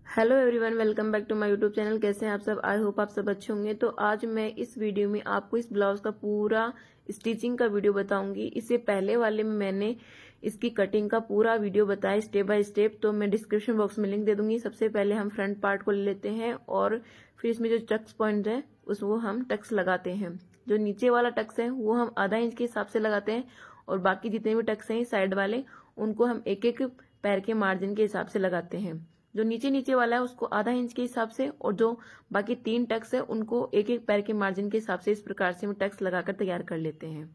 Hello everyone, welcome back to my YouTube channel. कैसे हैं आप सब? आई होप आप सब अच्छे होंगे। तो आज मैं इस वीडियो में आपको इस ब्लाउज का पूरा स्टिचिंग का वीडियो बताऊंगी। इससे पहले वाले में मैंने इसकी कटिंग का पूरा वीडियो बताया स्टेप बाय स्टेप, तो मैं डिस्क्रिप्शन बॉक्स में लिंक दे दूंगी। सबसे पहले हम फ्रंट पार्ट को ले लेते हैं और फिर इसमें जो टक्स पॉइंट है वो हम टक्स लगाते हैं। जो नीचे वाला टक्स है वो हम आधा इंच के हिसाब से लगाते हैं और बाकी जितने भी टक्स हैं साइड वाले उनको हम एक एक पैर के मार्जिन के हिसाब से लगाते हैं। जो नीचे नीचे वाला है उसको आधा इंच के हिसाब से और जो बाकी 3 टक्स है उनको एक एक पैर के मार्जिन के हिसाब से इस प्रकार से हम टक्स लगाकर तैयार कर लेते हैं।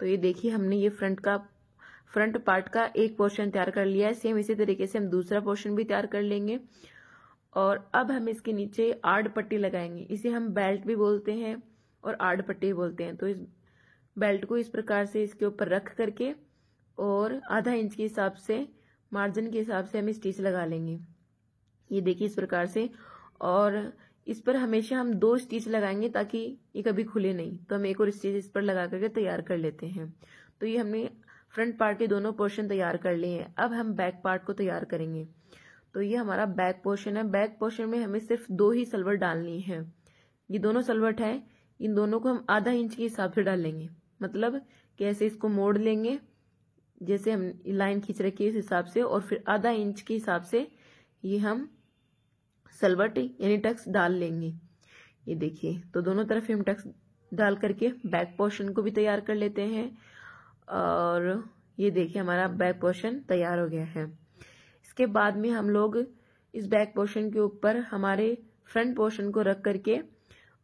तो ये देखिए, हमने ये फ्रंट पार्ट का एक पोर्शन तैयार कर लिया है। सेम इसी तरीके से हम दूसरा पोर्शन भी तैयार कर लेंगे। और अब हम इसके नीचे आड़ पट्टी लगाएंगे। इसे हम बेल्ट भी बोलते हैं और आड़ पट्टी भी बोलते हैं। तो इस बेल्ट को इस प्रकार से इसके ऊपर रख करके और आधा इंच के हिसाब से मार्जिन के हिसाब से हम स्टिच लगा लेंगे। ये देखिए इस प्रकार से। और इस पर हमेशा हम 2 स्टिच लगाएंगे ताकि ये कभी खुले नहीं। तो हम एक और स्टिच इस पर लगा करके तैयार कर लेते हैं। तो ये हमने फ्रंट पार्ट के दोनों पोर्शन तैयार कर लिए हैं। अब हम बैक पार्ट को तैयार करेंगे। तो ये हमारा बैक पोर्शन है। बैक पोर्शन में हमें सिर्फ 2 ही सलवट डालनी है। ये दोनों सलवट है, इन दोनों को हम आधा इंच के हिसाब से डालेंगे। मतलब कैसे इसको मोड़ लेंगे, जैसे हम लाइन खींच रखी है इस हिसाब से, और फिर आधा इंच के हिसाब से ये हम सलवट यानी टक्स डाल लेंगे। ये देखिए, तो दोनों तरफ हम टक्स डाल करके बैक पोर्शन को भी तैयार कर लेते हैं। और ये देखिए हमारा बैक पोर्शन तैयार हो गया है। इसके बाद में हम लोग इस बैक पोर्शन के ऊपर हमारे फ्रंट पोर्शन को रख करके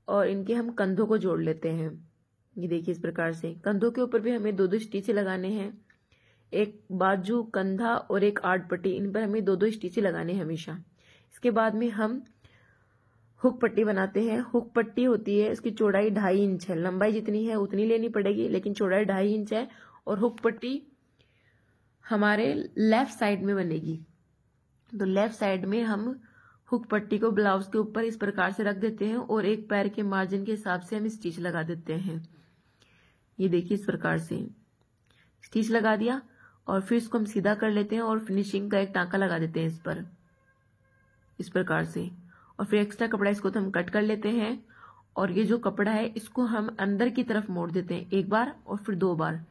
और इनके हम कंधों को जोड़ लेते हैं। ये देखिए इस प्रकार से कंधों के ऊपर भी हमें 2-2 स्टिच लगाने हैं। एक बाजू, कंधा और एक आड़ पट्टी, इन पर हमें 2-2 स्टिच लगाने हैं हमेशा। इसके बाद में हम हुक पट्टी बनाते हैं। हुक पट्टी होती है, इसकी चौड़ाई 2.5 इंच है। लंबाई जितनी है उतनी लेनी पड़ेगी, लेकिन चौड़ाई 2.5 इंच है। और हुक पट्टी हमारे लेफ्ट साइड में बनेगी। तो लेफ्ट साइड में हम हुक पट्टी को ब्लाउज के ऊपर इस प्रकार से रख देते हैं और एक पैर के मार्जिन के हिसाब से हम स्टिच लगा देते हैं। ये देखिए इस प्रकार से स्टिच लगा दिया और फिर इसको हम सीधा कर लेते हैं और फिनिशिंग का एक टांका लगा देते हैं इस पर, इस प्रकार से। और फिर एक्स्ट्रा कपड़ा इसको तो हम कट कर लेते हैं और ये जो कपड़ा है इसको हम अंदर की तरफ मोड़ देते हैं 1 बार और फिर 2 बार।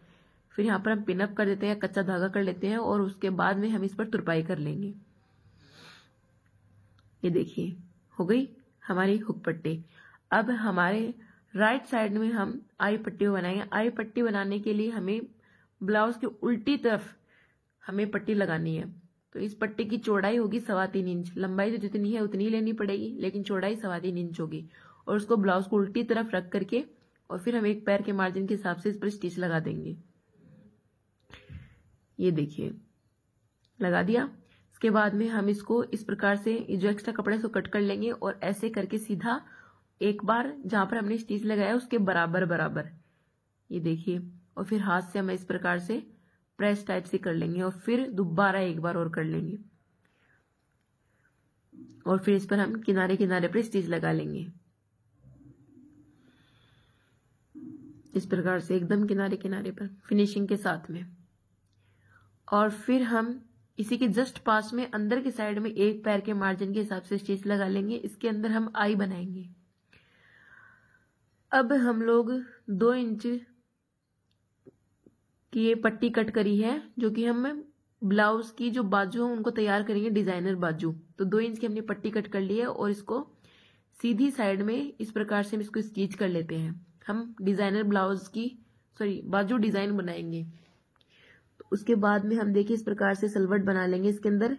फिर यहाँ पर हम पिनअप कर देते हैं, कच्चा धागा कर लेते हैं और उसके बाद में हम इस पर तुरपाई कर लेंगे। ये देखिए हो गई हमारी हुक पट्टी। अब हमारे राइट साइड में हम आई पट्टी बनाएंगे। आई पट्टी बनाने के लिए हमें ब्लाउज की उल्टी तरफ हमें पट्टी लगानी है। तो इस पट्टी की चौड़ाई होगी 3.25 इंच। लंबाई तो जितनी है उतनी लेनी पड़ेगी, लेकिन चौड़ाई 3.25 इंच होगी। और उसको ब्लाउज को उल्टी तरफ रख करके और फिर हम एक पैर के मार्जिन के हिसाब से इस पर स्टिच लगा देंगे। ये देखिए लगा दिया। इसके बाद में हम इसको इस प्रकार से जो एक्स्ट्रा कपड़ा है इसको कट कर लेंगे और ऐसे करके सीधा एक बार जहां पर हमने स्टिच लगाया उसके बराबर बराबर, ये देखिए, और फिर हाथ से हम इस प्रकार से प्रेस टाइप से कर लेंगे और फिर दोबारा एक बार और कर लेंगे और फिर इस पर हम किनारे किनारे पर स्टिच लगा लेंगे इस प्रकार से एकदम किनारे किनारे पर फिनिशिंग के साथ में। और फिर हम इसी के जस्ट पास में अंदर की साइड में एक पैर के मार्जिन के हिसाब से स्टिच लगा लेंगे। इसके अंदर हम आई बनाएंगे। अब हम लोग 2 इंच की ये पट्टी कट करी है, जो कि हम ब्लाउज की जो बाजू है उनको तैयार करेंगे, डिजाइनर बाजू। तो 2 इंच की हमने पट्टी कट कर ली है और इसको सीधी साइड में इस प्रकार से हम इसको स्टिच कर लेते हैं। हम डिजाइनर ब्लाउज की बाजू डिजाइन बनाएंगे। तो उसके बाद में हम देखिए इस प्रकार से सलवट बना लेंगे इसके अंदर।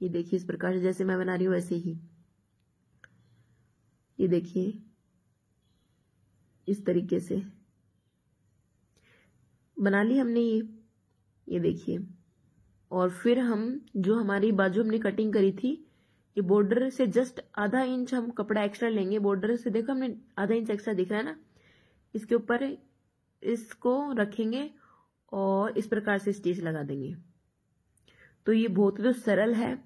ये देखिए इस प्रकार से जैसे मैं बना रही हूं वैसे ही। ये देखिए इस तरीके से बना ली हमने ये देखिए। और फिर हम जो हमारी बाजू हमने कटिंग करी थी, ये बॉर्डर से जस्ट आधा इंच हम कपड़ा एक्स्ट्रा लेंगे। बॉर्डर से देखो हमने आधा इंच एक्स्ट्रा दिख रहा है ना, इसके ऊपर इसको रखेंगे और इस प्रकार से स्टिच लगा देंगे। तो ये बहुत ही सरल है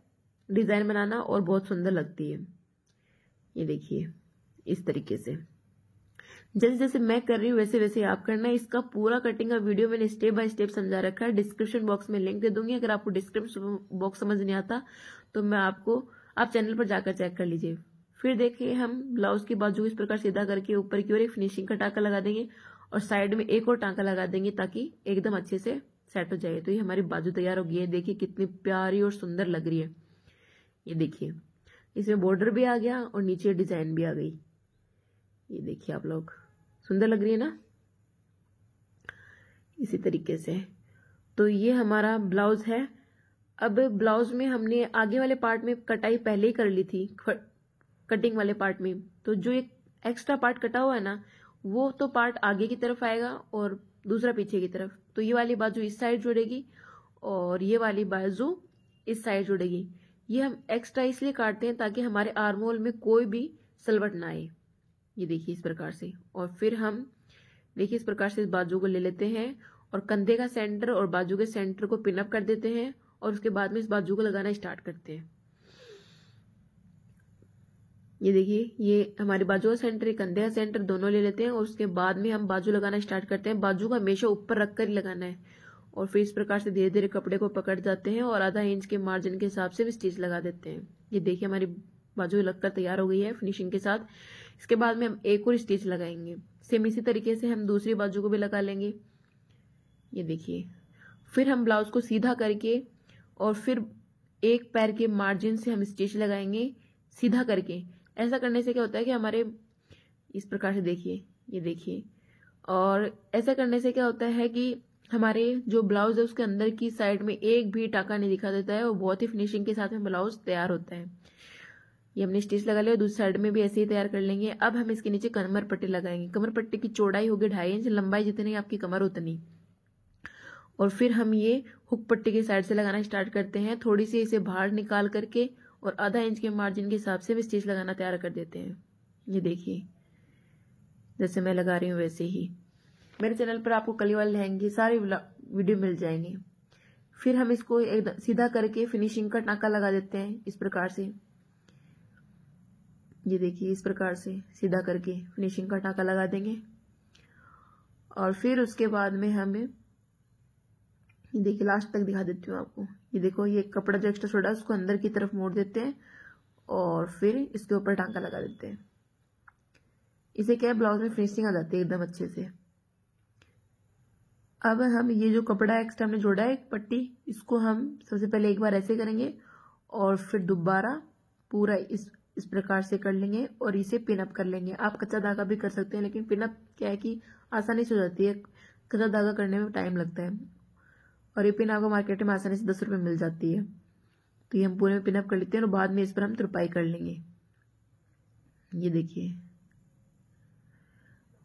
डिजाइन बनाना और बहुत सुंदर लगती है। ये देखिए इस तरीके से जैसे जैसे मैं कर रही हूँ वैसे वैसे आप करना है। इसका पूरा कटिंग का वीडियो मैंने स्टेप बाय स्टेप समझा रखा है। डिस्क्रिप्शन बॉक्स में लिंक दे दूंगी। अगर आपको डिस्क्रिप्शन बॉक्स समझ नहीं आता तो मैं आपको आप चैनल पर जाकर चेक कर लीजिए। फिर देखिए हम ब्लाउज की बाजू इस प्रकार सीधा करके ऊपर की ओर एक फिनिशिंग का टाँका लगा देंगे और साइड में एक और टाँका लगा देंगे ताकि एकदम अच्छे से सेट हो जाए। तो ये हमारी बाजू तैयार हो गई है। देखिए कितनी प्यारी और सुंदर लग रही है। ये देखिए इसमें बॉर्डर भी आ गया और नीचे डिजाइन भी आ गई। ये देखिए आप लोग, सुंदर लग रही है ना। इसी तरीके से तो ये हमारा ब्लाउज है। अब ब्लाउज में हमने आगे वाले पार्ट में कटाई पहले ही कर ली थी, कटिंग वाले पार्ट में। तो जो एक एक्स्ट्रा पार्ट कटा हुआ है ना, वो तो पार्ट आगे की तरफ आएगा और दूसरा पीछे की तरफ। तो ये वाली बाजू इस साइड जुड़ेगी और ये वाली बाजू इस साइड जुड़ेगी। ये हम एक्स्ट्रा इसलिए काटते हैं ताकि हमारे आर्म होल में कोई भी सलवट ना आए। ये देखिए इस प्रकार से। और फिर हम देखिए इस प्रकार से इस बाजू को ले लेते हैं और कंधे का सेंटर और बाजू के सेंटर को पिन अप कर देते हैं और उसके बाद में इस बाजू को लगाना स्टार्ट करते हैं। ये देखिए ये हमारी बाजू का सेंटर, कंधे का सेंटर दोनों ले लेते हैं और उसके बाद में हम बाजू लगाना स्टार्ट करते हैं। बाजू को हमेशा ऊपर रखकर ही लगाना है और फिर इस प्रकार से धीरे धीरे कपड़े को पकड़ जाते हैं और आधा इंच के मार्जिन के हिसाब से भी स्टिच लगा देते हैं। ये देखिए हमारी बाजू लगकर तैयार हो गई है फिनिशिंग के साथ। इसके बाद में हम एक और स्टिच लगाएंगे। सेम इसी तरीके से हम दूसरी बाजू को भी लगा लेंगे। ये देखिए फिर हम ब्लाउज को सीधा करके और फिर एक पैर के मार्जिन से हम स्टिच लगाएंगे सीधा करके। ऐसा करने से क्या होता है कि हमारे इस प्रकार से देखिए, ये देखिए, और ऐसा करने से क्या होता है कि हमारे जो ब्लाउज है उसके अंदर की साइड में एक भी टाका नहीं दिखा देता है और बहुत ही फिनिशिंग के साथ में ब्लाउज तैयार होता है। ये हमने स्टिच लगा लिया, दूसरी साइड में भी ऐसे ही तैयार कर लेंगे। अब हम इसके नीचे कमर पट्टी लगाएंगे। कमर पट्टी की चौड़ाई होगी 2.5 इंच, लंबाई जितनी आपकी कमर उतनी। और फिर हम ये हुक पट्टी के साइड से लगाना स्टार्ट करते हैं, थोड़ी सी इसे बाहर निकाल करके और आधा इंच के मार्जिन के हिसाब से भी स्टिच लगाना तैयार कर देते हैं। ये देखिए जैसे मैं लगा रही हूँ वैसे ही। मेरे चैनल पर आपको कली वाले लहंगे सारे वीडियो मिल जाएंगे। फिर हम इसको एकदम सीधा करके फिनिशिंग का टाँका लगा देते हैं इस प्रकार से। ये देखिए इस प्रकार से सीधा करके फिनिशिंग का टाँका लगा देंगे और फिर उसके बाद में हमें ये देखिए लास्ट तक दिखा देती हूँ आपको। ये देखो ये कपड़ा जो एक्स्ट्रा छोड़ा है उसको अंदर की तरफ मोड़ देते हैं और फिर इसके ऊपर टाँका लगा देते हैं। इसे क्या है ब्लाउज में फिनिशिंग आ जाती है एकदम अच्छे से। अब हम ये जो कपड़ा एक्स्ट्रा हमने जोड़ा है एक पट्टी, इसको हम सबसे पहले एक बार ऐसे करेंगे और फिर दोबारा पूरा इस प्रकार से कर लेंगे और इसे पिनअप कर लेंगे। आप कच्चा धागा भी कर सकते हैं, लेकिन पिनअप क्या है कि आसानी से हो जाती है, कच्चा धागा करने में टाइम लगता है और ये पिन आपको मार्केट में आसानी से 10 रुपये मिल जाती है। तो ये हम पूरे में पिनअप कर लेते हैं और बाद में इस पर हम तुरपाई कर लेंगे। ये देखिए।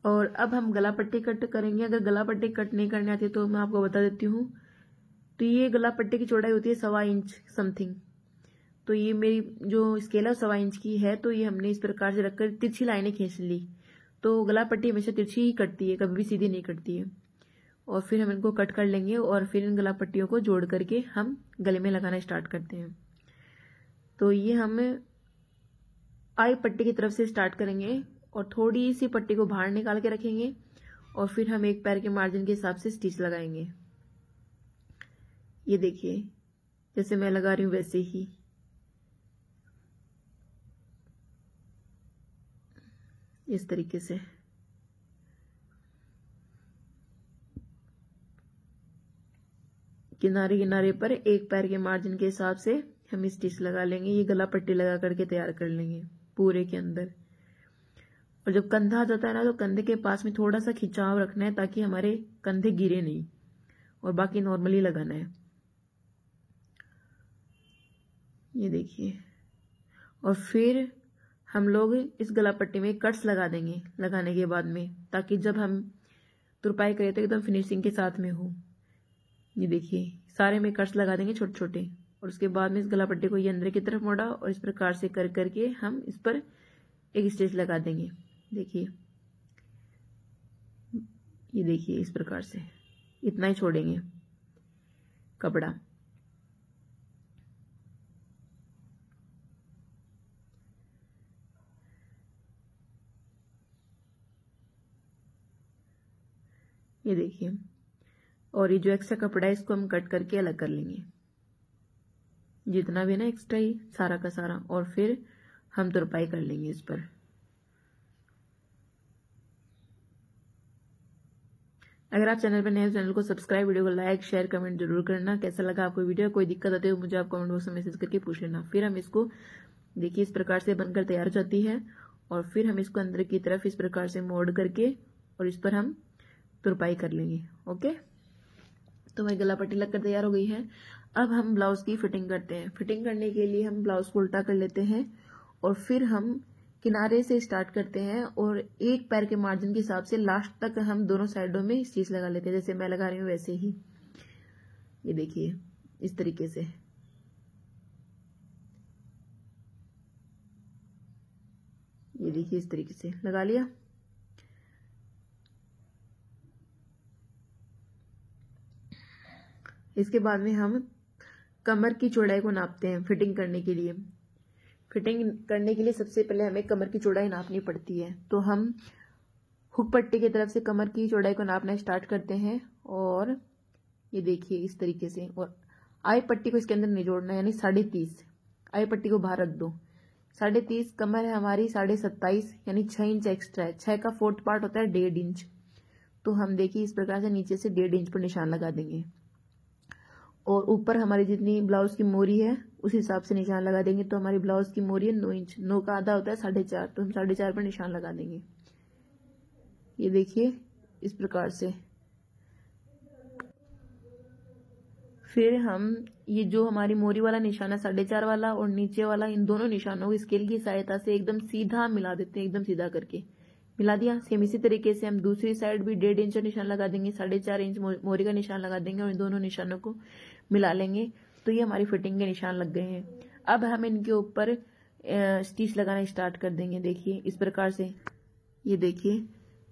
और अब हम गला पट्टी कट करेंगे। अगर गला पट्टी कट नहीं करनी आती तो मैं आपको बता देती हूँ। तो ये गला पट्टी की चौड़ाई होती है 1.25 इंच समथिंग। तो ये मेरी जो स्केल है 1.25 इंच की है। तो ये हमने इस प्रकार से रखकर तिरछी लाइनें खींच ली। तो गला पट्टी हमेशा तिरछी ही कटती है, कभी भी सीधी नहीं कटती है। और फिर हम इनको कट कर लेंगे और फिर इन गला पट्टियों को जोड़ करके हम गले में लगाना स्टार्ट करते हैं। तो ये हम आई पट्टी की तरफ से स्टार्ट करेंगे और थोड़ी सी पट्टी को बाहर निकाल के रखेंगे और फिर हम एक पैर के मार्जिन के हिसाब से स्टिच लगाएंगे। ये देखिए जैसे मैं लगा रही हूं वैसे ही। इस तरीके से किनारे किनारे पर एक पैर के मार्जिन के हिसाब से हम स्टिच लगा लेंगे। ये गला पट्टी लगा करके तैयार कर लेंगे पूरे के अंदर। और जब कंधा आ जाता है ना, तो कंधे के पास में थोड़ा सा खिंचाव रखना है ताकि हमारे कंधे गिरे नहीं, और बाकी नॉर्मली लगाना है। ये देखिए। और फिर हम लोग इस गला पट्टी में कट्स लगा देंगे लगाने के बाद में, ताकि जब हम तुरपाई करें तो एकदम फिनिशिंग के साथ में हो। ये देखिए सारे में कट्स लगा देंगे छोटे छोटे और उसके बाद में इस गला पट्टी को ये अंदर की तरफ मोड़ा और इस प्रकार से कर करके हम इस पर एक स्टिच लगा देंगे। देखिए ये देखिए इस प्रकार से इतना ही छोड़ेंगे कपड़ा। ये देखिए। और ये जो एक्स्ट्रा कपड़ा है इसको हम कट करके अलग कर लेंगे। जितना भी ना एक्स्ट्रा ही सारा का सारा, और फिर हम तुरपाई कर लेंगे इस पर। अगर आप चैनल पर नए हो, चैनल को सब्सक्राइब, वीडियो को लाइक शेयर कमेंट जरूर करना। कैसा लगा आपको वीडियो? कोई दिक्कत आती है तो मुझे आप कमेंट बॉक्स में मैसेज करके पूछ लेना। फिर हम इसको देखिए इस प्रकार से बनकर तैयार हो जाती है, और फिर हम इसको अंदर की तरफ इस प्रकार से मोड़ करके और इस पर हम तुरपाई कर लेंगे। ओके, तो वही गला पट्टी लगकर तैयार हो गई है। अब हम ब्लाउज की फिटिंग करते हैं। फिटिंग करने के लिए हम ब्लाउज को उल्टा कर लेते हैं और फिर हम किनारे से स्टार्ट करते हैं और एक पैर के मार्जिन के हिसाब से लास्ट तक हम दोनों साइडों में स्टिच लगा लेते हैं। जैसे मैं लगा रही हूँ वैसे ही, ये देखिए इस तरीके से। ये देखिए इस तरीके से लगा लिया। इसके बाद में हम कमर की चौड़ाई को नापते हैं फिटिंग करने के लिए। फिटिंग करने के लिए सबसे पहले हमें कमर की चौड़ाई नापनी पड़ती है, तो हम हुक पट्टी की तरफ से कमर की चौड़ाई को नापना स्टार्ट करते हैं। और ये देखिए इस तरीके से, और आई पट्टी को इसके अंदर नहीं जोड़ना, यानी 30.5 आई पट्टी को बाहर रख दो। 30.5 कमर है हमारी 27.5, यानी 6 इंच एक्स्ट्रा है। 6 का 4th पार्ट होता है 1.5 इंच, तो हम देखिए इस प्रकार से नीचे से 1.5 इंच पर निशान लगा देंगे, और ऊपर हमारी जितनी ब्लाउज की मोरी है उस हिसाब से निशान लगा देंगे। तो हमारी ब्लाउज की मोरी है 9 इंच, 9 का आधा होता है 4.5, तो हम 4.5 पर निशान लगा देंगे। ये देखिए इस प्रकार से। फिर हम ये जो हमारी मोरी वाला निशान है 4.5 वाला और नीचे वाला, इन दोनों निशानों को स्केल की सहायता से एकदम सीधा मिला देते हैं। एकदम सीधा करके मिला दिया। सेम इसी तरीके से हम दूसरी साइड भी 1.5 इंच का निशान लगा देंगे, 4.5 इंच मोरी का निशान लगा देंगे और इन दोनों निशानों को मिला लेंगे। तो ये हमारी फिटिंग के निशान लग गए हैं। अब हम इनके ऊपर स्टिच लगाना स्टार्ट कर देंगे। देखिए इस प्रकार से, ये देखिए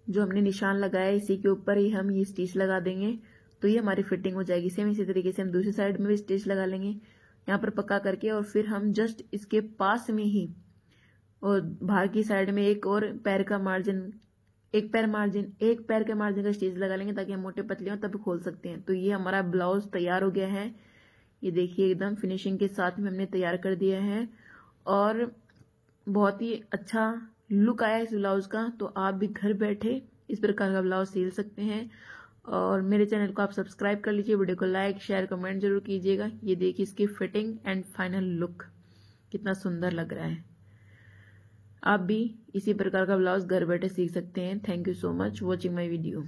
जो हमने निशान लगाया इसी के ऊपर ही हम ये स्टिच लगा देंगे, तो ये हमारी फिटिंग हो जाएगी। सेम इसी तरीके से हम दूसरी साइड में भी स्टिच लगा लेंगे यहाँ पर पक्का करके, और फिर हम जस्ट इसके पास में ही और बाहर की साइड में एक और पैर का मार्जिन, एक पैर के मार्जिन का स्टिच लगा लेंगे ताकि हम मोटे पतले हो तब खोल सकते हैं। तो ये हमारा ब्लाउज तैयार हो गया है। ये देखिए एकदम फिनिशिंग के साथ में हमने तैयार कर दिया है और बहुत ही अच्छा लुक आया इस ब्लाउज का। तो आप भी घर बैठे इस प्रकार का ब्लाउज सिल सकते हैं। और मेरे चैनल को आप सब्सक्राइब कर लीजिए, वीडियो को लाइक शेयर कमेंट जरूर कीजिएगा। ये देखिए इसकी फिटिंग एंड फाइनल लुक कितना सुंदर लग रहा है। आप भी इसी प्रकार का ब्लाउज घर बैठे सीख सकते हैं। Thank you so much watching my video.